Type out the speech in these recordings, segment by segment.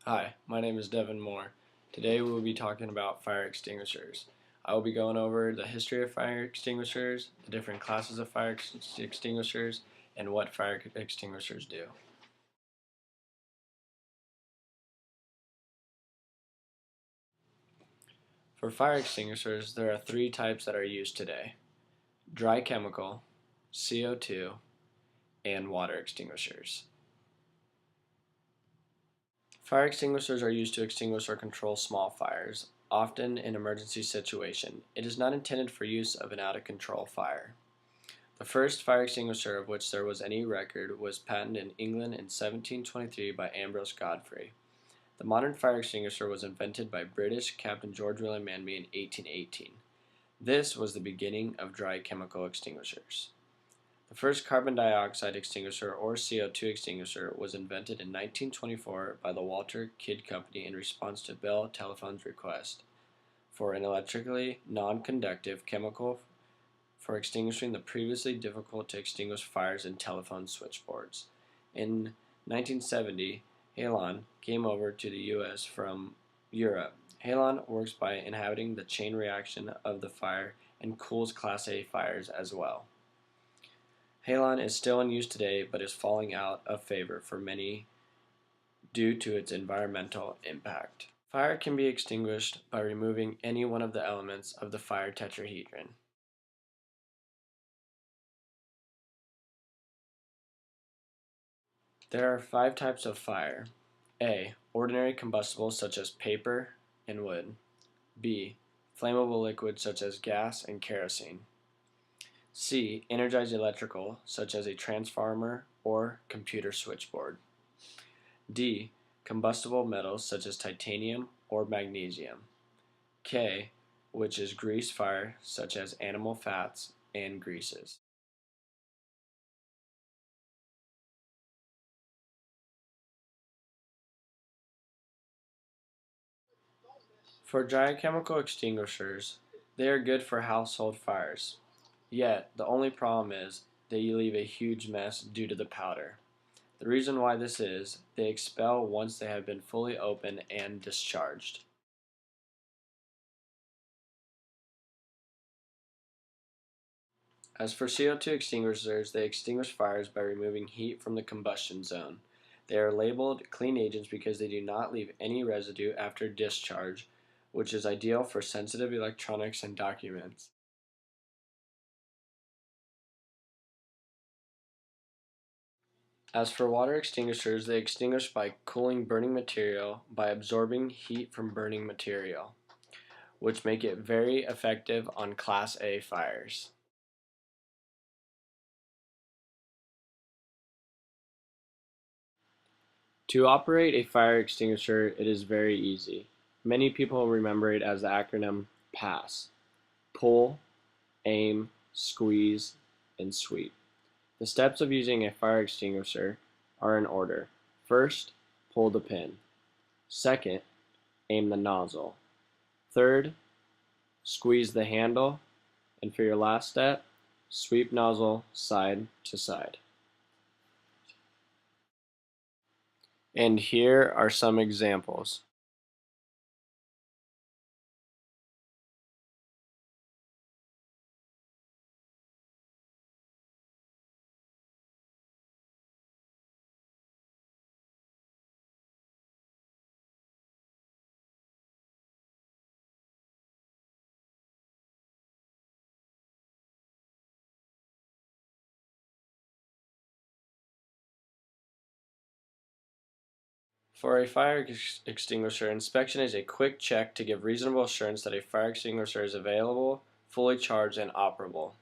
Hi, my name is Devin Moore. Today we will be talking about fire extinguishers. I will be going over the history of fire extinguishers, the different classes of fire extinguishers, and what fire extinguishers do. For fire extinguishers, there are three types that are used today: dry chemical, CO2, and water extinguishers. Fire extinguishers are used to extinguish or control small fires, often in emergency situation. It is not intended for use of an out-of-control fire. The first fire extinguisher of which there was any record was patented in England in 1723 by Ambrose Godfrey. The modern fire extinguisher was invented by British Captain George William Manby in 1818. This was the beginning of dry chemical extinguishers. The first carbon dioxide extinguisher, or CO2 extinguisher, was invented in 1924 by the Walter Kidd Company in response to Bell Telephone's request for an electrically non-conductive chemical for extinguishing the previously difficult to extinguish fires in telephone switchboards. In 1970, halon came over to the U.S. from Europe. Halon works by inhibiting the chain reaction of the fire and cools Class A fires as well. Halon is still in use today but is falling out of favor for many due to its environmental impact. Fire can be extinguished by removing any one of the elements of the fire tetrahedron. There are five types of fire. A. Ordinary combustibles such as paper and wood. B. Flammable liquids such as gas and kerosene. C. Energized electrical such as a transformer or computer switchboard. D. Combustible metals such as titanium or magnesium. K. Which is grease fire such as animal fats and greases. For dry chemical extinguishers, they are good for household fires. Yet, the only problem is they leave a huge mess due to the powder. The reason why this is, they expel once they have been fully opened and discharged. As for CO2 extinguishers, they extinguish fires by removing heat from the combustion zone. They are labeled clean agents because they do not leave any residue after discharge, which is ideal for sensitive electronics and documents. As for water extinguishers, they extinguish by cooling burning material by absorbing heat from burning material, which make it very effective on Class A fires. To operate a fire extinguisher, it is very easy. Many people remember it as the acronym PASS: pull, aim, squeeze, and sweep. The steps of using a fire extinguisher are in order. First, pull the pin. Second, aim the nozzle. Third, squeeze the handle. And for your last step, sweep nozzle side to side. And here are some examples. For a fire extinguisher, inspection is a quick check to give reasonable assurance that a fire extinguisher is available, fully charged, and operable.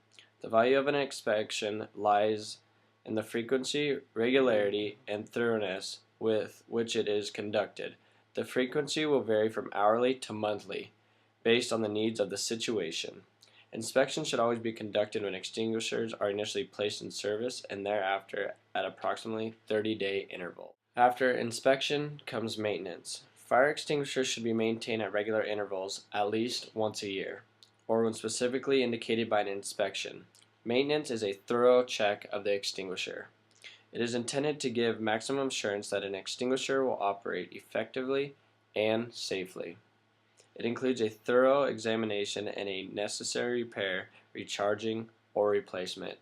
The value of an inspection lies in the frequency, regularity, and thoroughness with which it is conducted. The frequency will vary from hourly to monthly, based on the needs of the situation. Inspections should always be conducted when extinguishers are initially placed in service and thereafter at approximately 30-day intervals. After inspection comes maintenance. Fire extinguishers should be maintained at regular intervals, at least once a year, or when specifically indicated by an inspection. Maintenance is a thorough check of the extinguisher. It is intended to give maximum assurance that an extinguisher will operate effectively and safely. It includes a thorough examination and a necessary repair, recharging, or replacement.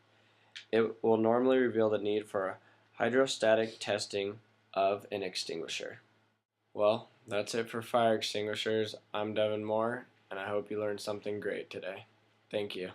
It will normally reveal the need for hydrostatic testing of an extinguisher. Well, that's it for fire extinguishers. I'm Devin Moore, and I hope you learned something great today. Thank you.